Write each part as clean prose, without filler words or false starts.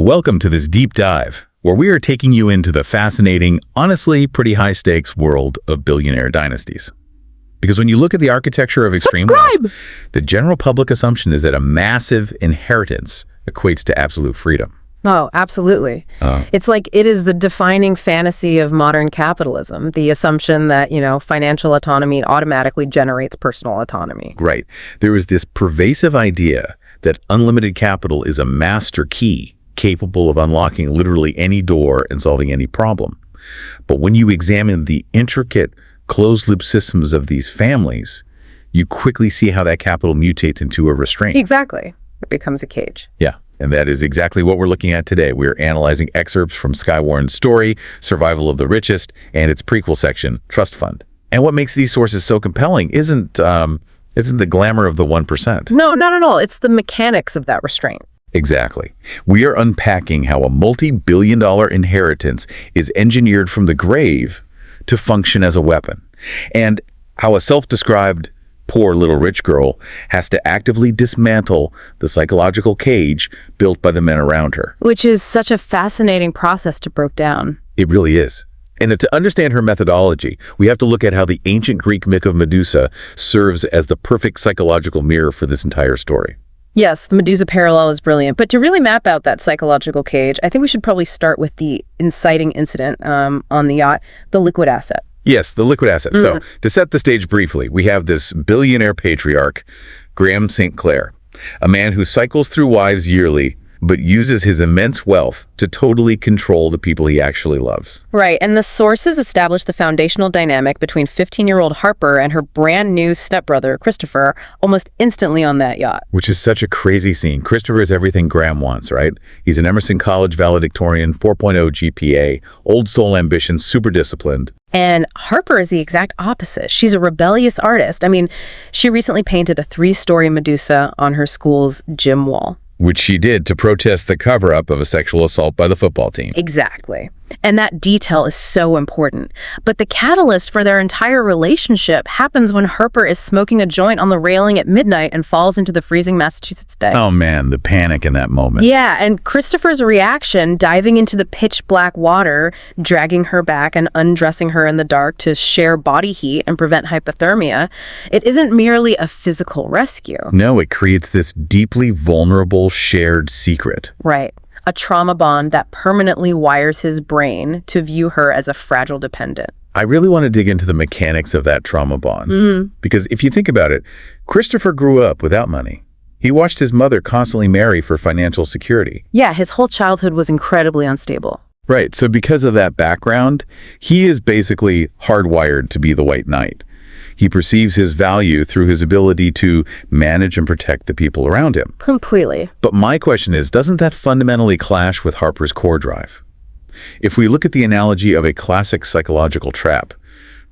Welcome to this deep dive, where we are taking you into the fascinating, honestly pretty high-stakes world of billionaire dynasties. Because when you look at the architecture of extreme wealth, the general public assumption is that a massive inheritance equates to absolute freedom. Oh, absolutely. It's like it is the defining fantasy of modern capitalism, the assumption that, financial autonomy automatically generates personal autonomy. Right. There is this pervasive idea that unlimited capital is a master key capable of unlocking literally any door and solving any problem. But when you examine the intricate, closed-loop systems of these families, you quickly see how that capital mutates into a restraint. Exactly. It becomes a cage. Yeah. And that is exactly what we're looking at today. We're analyzing excerpts from Skywarren's story, Survival of the Richest, and its prequel section, Trust Fund. And what makes these sources so compelling isn't the glamour of the 1%. No, not at all. It's the mechanics of that restraint. Exactly. We are unpacking how a multi-billion-dollar inheritance is engineered from the grave to function as a weapon, and how a self-described poor little rich girl has to actively dismantle the psychological cage built by the men around her. Which is such a fascinating process to break down. It really is. And to understand her methodology, we have to look at how the ancient Greek myth of Medusa serves as the perfect psychological mirror for this entire story. Yes, the Medusa parallel is brilliant. But to really map out that psychological cage, I think we should probably start with the inciting incident on the yacht, the liquid asset. Yes, the liquid asset. So to set the stage briefly, we have this billionaire patriarch, Graham St. Clair, a man who cycles through wives yearly, but uses his immense wealth to totally control the people he actually loves. Right, and the sources establish the foundational dynamic between 15-year-old Harper and her brand new stepbrother, Christopher, almost instantly on that yacht. Which is such a crazy scene. Christopher is everything Graham wants, right? He's an Emerson College valedictorian, 4.0 GPA, old soul ambition, super disciplined. And Harper is the exact opposite. She's a rebellious artist. I mean, she recently painted a 3-story Medusa on her school's gym wall. Which she did to protest the cover-up of a sexual assault by the football team. Exactly. And that detail is so important. But the catalyst for their entire relationship happens when Harper is smoking a joint on the railing at midnight and falls into the freezing Massachusetts day. Oh man, the panic in that moment. Yeah, and Christopher's reaction, diving into the pitch black water, dragging her back and undressing her in the dark to share body heat and prevent hypothermia, it isn't merely a physical rescue. No, it creates this deeply vulnerable shared secret. Right. A trauma bond that permanently wires his brain to view her as a fragile dependent. I really want to dig into the mechanics of that trauma bond. Because if you think about it, Christopher grew up without money. He watched his mother constantly marry for financial security. Yeah, his whole childhood was incredibly unstable. Right, so because of that background, he is basically hardwired to be the white knight. He perceives his value through his ability to manage and protect the people around him. Completely. But my question is, doesn't that fundamentally clash with Harper's core drive? If we look at the analogy of a classic psychological trap,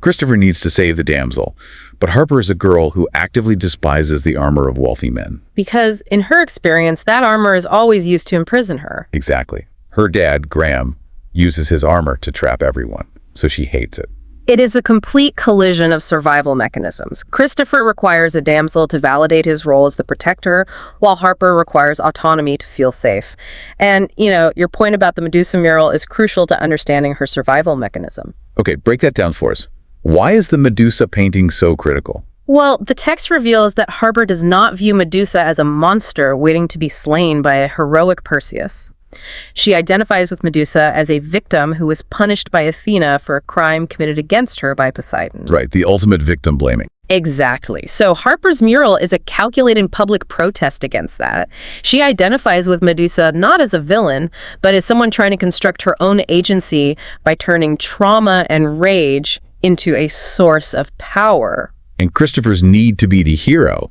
Christopher needs to save the damsel, but Harper is a girl who actively despises the armor of wealthy men. Because in her experience, that armor is always used to imprison her. Exactly. Her dad, Graham, uses his armor to trap everyone, so she hates it. It is a complete collision of survival mechanisms. Christopher requires a damsel to validate his role as the protector, while Harper requires autonomy to feel safe. And, your point about the Medusa mural is crucial to understanding her survival mechanism. Okay, break that down for us. Why is the Medusa painting so critical? Well, the text reveals that Harper does not view Medusa as a monster waiting to be slain by a heroic Perseus. She identifies with Medusa as a victim who was punished by Athena for a crime committed against her by Poseidon. Right, the ultimate victim blaming. Exactly. So Harper's mural is a calculated public protest against that. She identifies with Medusa not as a villain, but as someone trying to construct her own agency by turning trauma and rage into a source of power. And Christopher's need to be the hero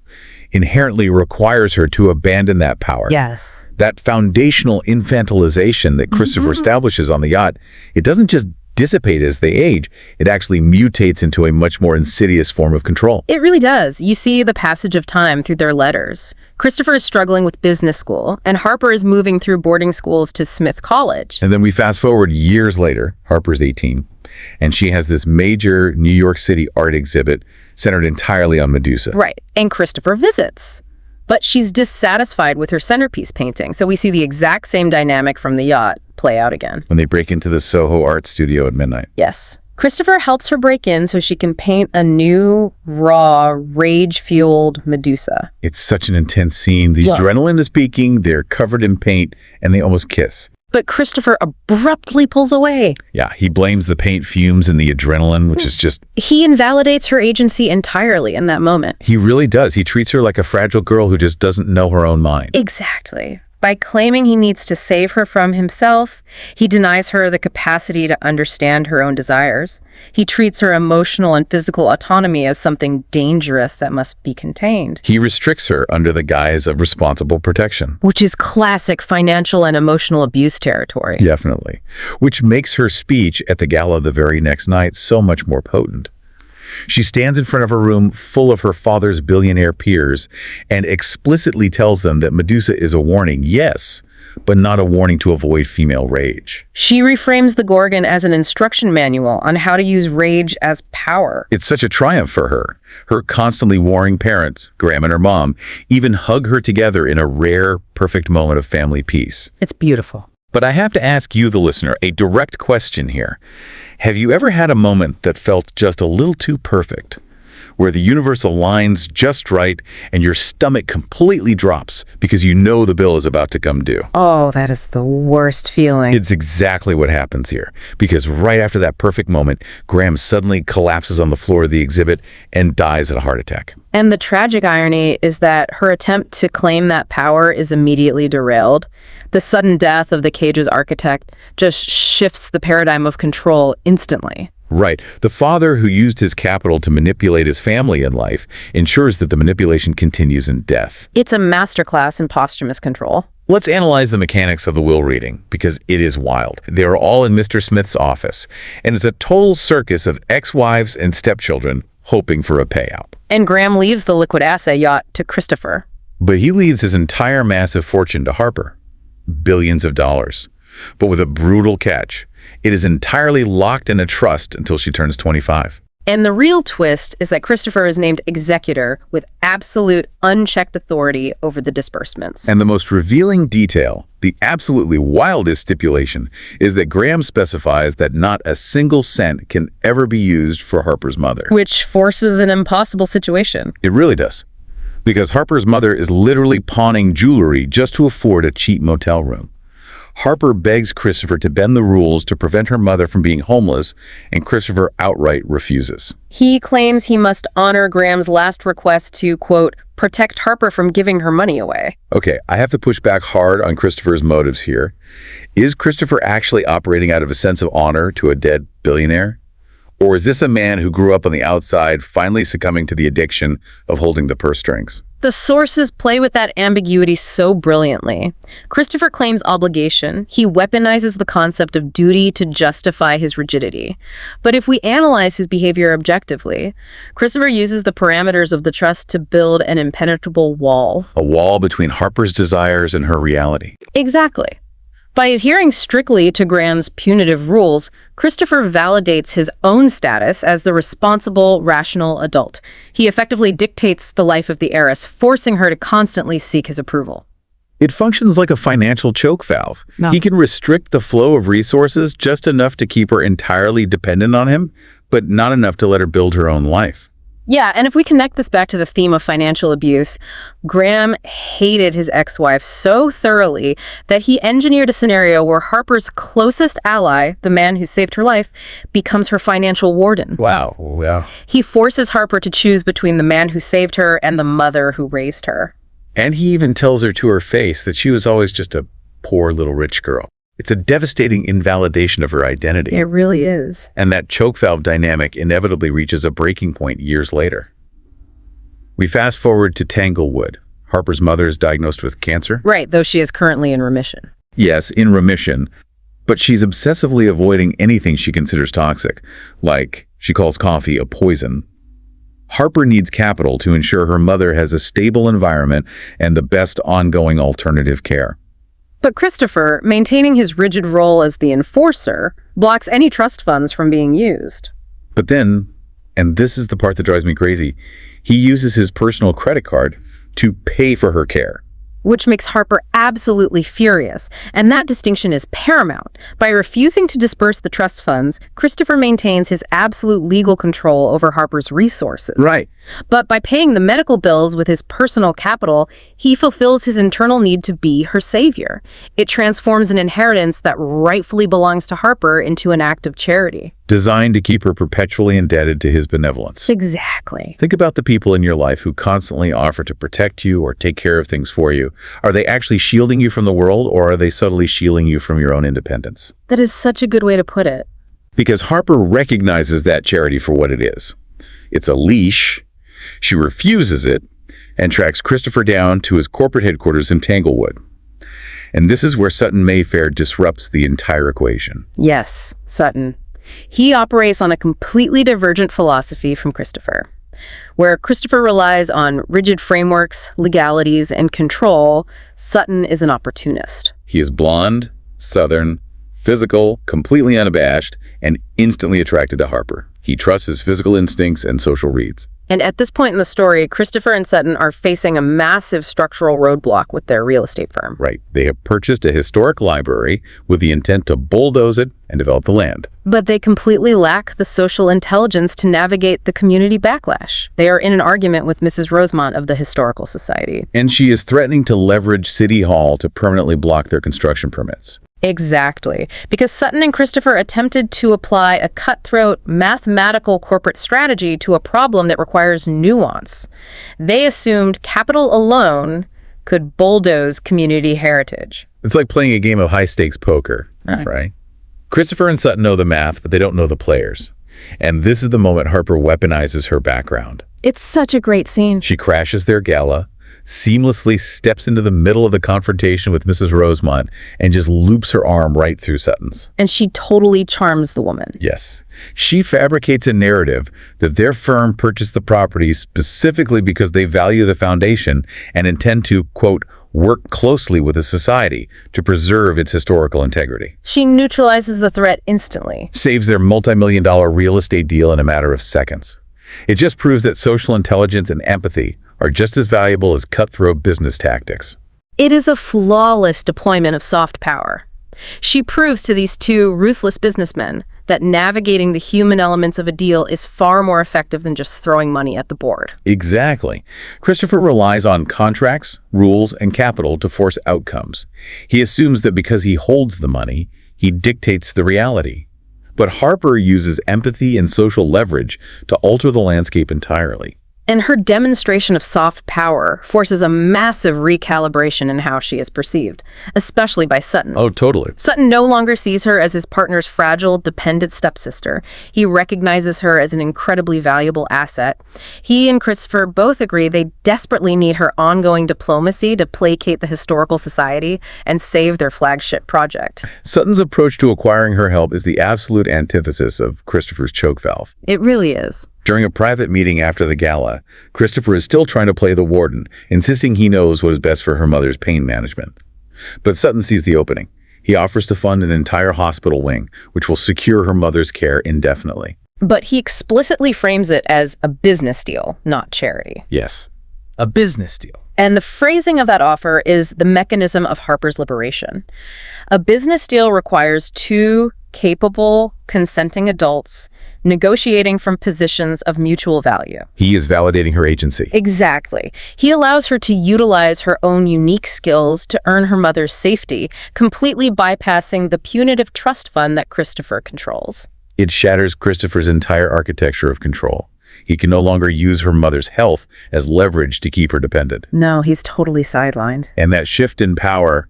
inherently requires her to abandon that power. Yes. That foundational infantilization that Christopher establishes on the yacht, it doesn't just dissipate as they age, it actually mutates into a much more insidious form of control. It really does. You see the passage of time through their letters. Christopher is struggling with business school, and Harper is moving through boarding schools to Smith College. And then we fast forward years later, Harper's 18, and she has this major New York City art exhibit centered entirely on Medusa. Right, and Christopher visits. But she's dissatisfied with her centerpiece painting, so we see the exact same dynamic from the yacht play out again. When they break into the Soho art studio at midnight. Yes. Christopher helps her break in so she can paint a new, raw, rage-fueled Medusa. It's such an intense scene. The adrenaline is peaking, they're covered in paint, and they almost kiss. But Christopher abruptly pulls away. Yeah, he blames the paint fumes and the adrenaline, which is just... He invalidates her agency entirely in that moment. He really does. He treats her like a fragile girl who just doesn't know her own mind. Exactly. By claiming he needs to save her from himself, he denies her the capacity to understand her own desires. He treats her emotional and physical autonomy as something dangerous that must be contained. He restricts her under the guise of responsible protection. Which is classic financial and emotional abuse territory. Definitely. Which makes her speech at the gala the very next night so much more potent. She stands in front of a room full of her father's billionaire peers and explicitly tells them that Medusa is a warning, yes, but not a warning to avoid female rage. She reframes the Gorgon as an instruction manual on how to use rage as power. It's such a triumph for her. Her constantly warring parents, Graham and her mom, even hug her together in a rare, perfect moment of family peace. It's beautiful. But I have to ask you, the listener, a direct question here. Have you ever had a moment that felt just a little too perfect, where the universe aligns just right and your stomach completely drops because you know the bill is about to come due? Oh, that is the worst feeling. It's exactly what happens here, because right after that perfect moment, Graham suddenly collapses on the floor of the exhibit and dies of a heart attack. And the tragic irony is that her attempt to claim that power is immediately derailed. The sudden death of the cage's architect just shifts the paradigm of control instantly. Right. The father who used his capital to manipulate his family in life ensures that the manipulation continues in death. It's a masterclass in posthumous control. Let's analyze the mechanics of the will reading, because it is wild. They are all in Mr. Smith's office, and it's a total circus of ex-wives and stepchildren hoping for a payout. And Graham leaves the liquid asset yacht to Christopher. But he leaves his entire massive fortune to Harper. Billions of dollars. But with a brutal catch. It is entirely locked in a trust until she turns 25. And the real twist is that Christopher is named executor with absolute unchecked authority over the disbursements. And the most revealing detail, the absolutely wildest stipulation, is that Graham specifies that not a single cent can ever be used for Harper's mother. Which forces an impossible situation. It really does. Because Harper's mother is literally pawning jewelry just to afford a cheap motel room. Harper begs Christopher to bend the rules to prevent her mother from being homeless, and Christopher outright refuses. He claims he must honor Graham's last request to, quote, protect Harper from giving her money away. Okay, I have to push back hard on Christopher's motives here. Is Christopher actually operating out of a sense of honor to a dead billionaire? Or is this a man who grew up on the outside, finally succumbing to the addiction of holding the purse strings? The sources play with that ambiguity so brilliantly. Christopher claims obligation. He weaponizes the concept of duty to justify his rigidity. But if we analyze his behavior objectively, Christopher uses the parameters of the trust to build an impenetrable wall. A wall between Harper's desires and her reality. Exactly. By adhering strictly to Graham's punitive rules, Christopher validates his own status as the responsible, rational adult. He effectively dictates the life of the heiress, forcing her to constantly seek his approval. It functions like a financial choke valve. No. He can restrict the flow of resources just enough to keep her entirely dependent on him, but not enough to let her build her own life. Yeah, and if we connect this back to the theme of financial abuse, Graham hated his ex-wife so thoroughly that he engineered a scenario where Harper's closest ally, the man who saved her life, becomes her financial warden. Wow. He forces Harper to choose between the man who saved her and the mother who raised her. And he even tells her to her face that she was always just a poor little rich girl. It's a devastating invalidation of her identity. It really is. And that choke valve dynamic inevitably reaches a breaking point years later. We fast forward to Tanglewood. Harper's mother is diagnosed with cancer. Right, though she is currently in remission. Yes, in remission, but she's obsessively avoiding anything she considers toxic, like she calls coffee a poison. Harper needs capital to ensure her mother has a stable environment and the best ongoing alternative care. But Christopher, maintaining his rigid role as the enforcer, blocks any trust funds from being used. But then, and this is the part that drives me crazy, he uses his personal credit card to pay for her care. Which makes Harper absolutely furious, and that distinction is paramount. By refusing to disperse the trust funds, Christopher maintains his absolute legal control over Harper's resources. Right. But by paying the medical bills with his personal capital, he fulfills his internal need to be her savior. It transforms an inheritance that rightfully belongs to Harper into an act of charity. Designed to keep her perpetually indebted to his benevolence. Exactly. Think about the people in your life who constantly offer to protect you or take care of things for you. Are they actually shielding you from the world, or are they subtly shielding you from your own independence? That is such a good way to put it. Because Harper recognizes that charity for what it is. It's a leash. She refuses it and tracks Christopher down to his corporate headquarters in Tanglewood. And this is where Sutton Mayfair disrupts the entire equation. Yes, Sutton. He operates on a completely divergent philosophy from Christopher. Where Christopher relies on rigid frameworks, legalities, and control, Sutton is an opportunist. He is blonde, southern, physical, completely unabashed, and instantly attracted to Harper. He trusts his physical instincts and social reads. And at this point in the story, Christopher and Sutton are facing a massive structural roadblock with their real estate firm. Right. They have purchased a historic library with the intent to bulldoze it and develop the land. But they completely lack the social intelligence to navigate the community backlash. They are in an argument with Mrs. Rosemont of the Historical Society. And she is threatening to leverage City Hall to permanently block their construction permits. Exactly. Because Sutton and Christopher attempted to apply a cutthroat mathematical corporate strategy to a problem that requires nuance. They assumed capital alone could bulldoze community heritage. It's like playing a game of high-stakes poker, right? Christopher and Sutton know the math, but they don't know the players. And this is the moment Harper weaponizes her background. It's such a great scene. She crashes their gala, seamlessly steps into the middle of the confrontation with Mrs. Rosemont, and just loops her arm right through Sutton's. And she totally charms the woman. Yes. She fabricates a narrative that their firm purchased the property specifically because they value the foundation and intend to, quote, work closely with the society to preserve its historical integrity. She neutralizes the threat instantly. Saves their multi-million-dollar real estate deal in a matter of seconds. It just proves that social intelligence and empathy are just as valuable as cutthroat business tactics. It is a flawless deployment of soft power. She proves to these two ruthless businessmen that navigating the human elements of a deal is far more effective than just throwing money at the board. Exactly. Christopher relies on contracts, rules, and capital to force outcomes. He assumes that because he holds the money, he dictates the reality. But Harper uses empathy and social leverage to alter the landscape entirely. And her demonstration of soft power forces a massive recalibration in how she is perceived, especially by Sutton. Oh, totally. Sutton no longer sees her as his partner's fragile, dependent stepsister. He recognizes her as an incredibly valuable asset. He and Christopher both agree they desperately need her ongoing diplomacy to placate the Historical Society and save their flagship project. Sutton's approach to acquiring her help is the absolute antithesis of Christopher's choke valve. It really is. During a private meeting after the gala, Christopher is still trying to play the warden, insisting he knows what is best for her mother's pain management. But Sutton sees the opening. He offers to fund an entire hospital wing, which will secure her mother's care indefinitely. But he explicitly frames it as a business deal, not charity. Yes, a business deal. And the phrasing of that offer is the mechanism of Harper's liberation. A business deal requires two capable, consenting adults negotiating from positions of mutual value. He is validating her agency. Exactly. He allows her to utilize her own unique skills to earn her mother's safety, completely bypassing the punitive trust fund that Christopher controls. It shatters Christopher's entire architecture of control. He can no longer use her mother's health as leverage to keep her dependent. No, he's totally sidelined. And that shift in power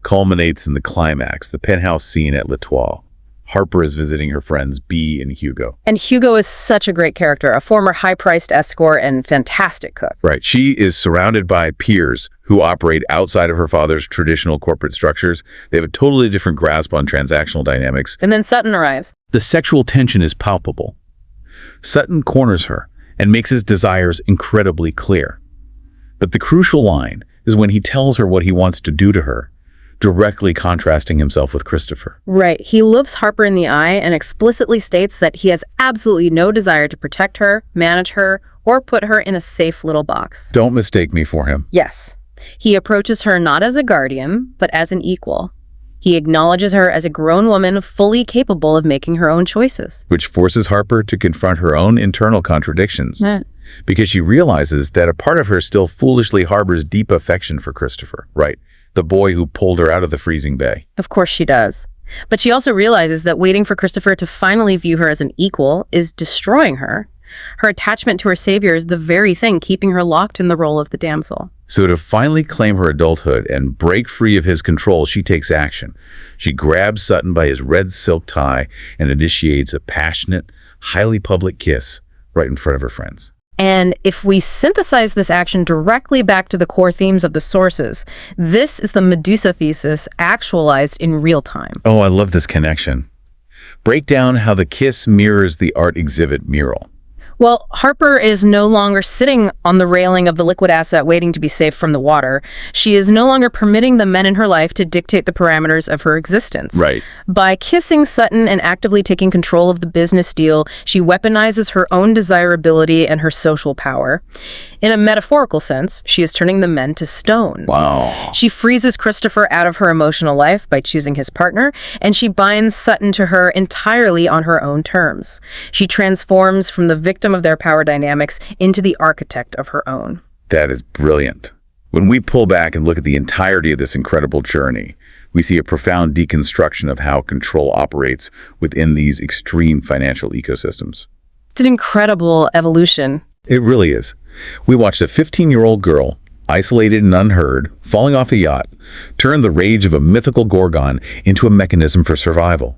culminates in the climax, the penthouse scene at L'Etoile. Harper is visiting her friends Bee and Hugo. And Hugo is such a great character, a former high-priced escort and fantastic cook. Right. She is surrounded by peers who operate outside of her father's traditional corporate structures. They have a totally different grasp on transactional dynamics. And then Sutton arrives. The sexual tension is palpable. Sutton corners her and makes his desires incredibly clear. But the crucial line is when he tells her what he wants to do to her, directly contrasting himself with Christopher. Right. He looks Harper in the eye and explicitly states that he has absolutely no desire to protect her, manage her, or put her in a safe little box. Don't mistake me for him. Yes. He approaches her not as a guardian, but as an equal. He acknowledges her as a grown woman fully capable of making her own choices. Which forces Harper to confront her own internal contradictions. Because she realizes that a part of her still foolishly harbors deep affection for Christopher, right? The boy who pulled her out of the freezing bay. Of course she does. But she also realizes that waiting for Christopher to finally view her as an equal is destroying her. Her attachment to her savior is the very thing keeping her locked in the role of the damsel. So to finally claim her adulthood and break free of his control, she takes action. She grabs Sutton by his red silk tie and initiates a passionate, highly public kiss right in front of her friends. And if we synthesize this action directly back to the core themes of the sources, this is the Medusa thesis actualized in real time. Oh, I love this connection. Break down how the kiss mirrors the art exhibit mural. Well, Harper is no longer sitting on the railing of the liquid asset waiting to be saved from the water. She is no longer permitting the men in her life to dictate the parameters of her existence. Right. By kissing Sutton and actively taking control of the business deal, she weaponizes her own desirability and her social power. In a metaphorical sense, she is turning the men to stone. Wow. She freezes Christopher out of her emotional life by choosing his partner, and she binds Sutton to her entirely on her own terms. She transforms from the victim of their power dynamics into the architect of her own. That is brilliant. When we pull back and look at the entirety of this incredible journey, we see a profound deconstruction of how control operates within these extreme financial ecosystems. It's an incredible evolution. It really is. We watched a 15-year-old girl, isolated and unheard, falling off a yacht, turn the rage of a mythical gorgon into a mechanism for survival.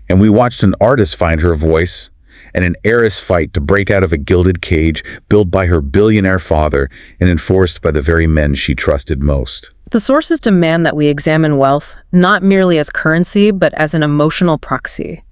And we watched an artist find her voice and an heiress fight to break out of a gilded cage built by her billionaire father and enforced by the very men she trusted most. The sources demand that we examine wealth not merely as currency, but as an emotional proxy.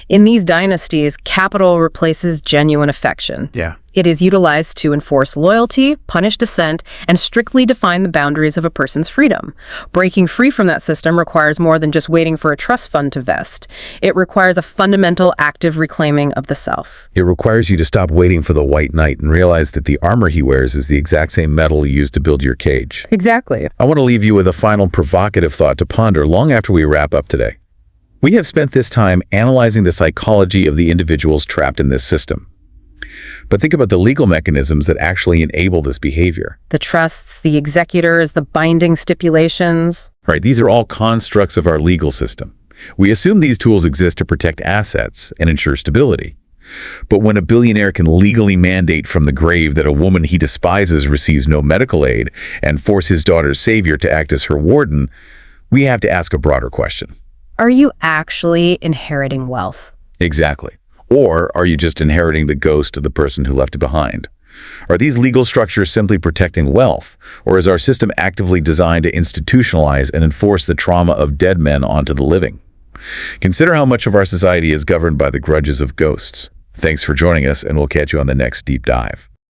In these dynasties, capital replaces genuine affection. Yeah. It is utilized to enforce loyalty, punish dissent, and strictly define the boundaries of a person's freedom. Breaking free from that system requires more than just waiting for a trust fund to vest. It requires a fundamental, active reclaiming of the self. It requires you to stop waiting for the white knight and realize that the armor he wears is the exact same metal you used to build your cage. Exactly. I want to leave you with a final provocative thought to ponder long after we wrap up today. We have spent this time analyzing the psychology of the individuals trapped in this system. But think about the legal mechanisms that actually enable this behavior. The trusts, the executors, the binding stipulations. Right, these are all constructs of our legal system. We assume these tools exist to protect assets and ensure stability. But when a billionaire can legally mandate from the grave that a woman he despises receives no medical aid and force his daughter's savior to act as her warden, we have to ask a broader question. Are you actually inheriting wealth? Exactly. Or are you just inheriting the ghost of the person who left it behind? Are these legal structures simply protecting wealth, or is our system actively designed to institutionalize and enforce the trauma of dead men onto the living? Consider how much of our society is governed by the grudges of ghosts. Thanks for joining us, and we'll catch you on the next deep dive.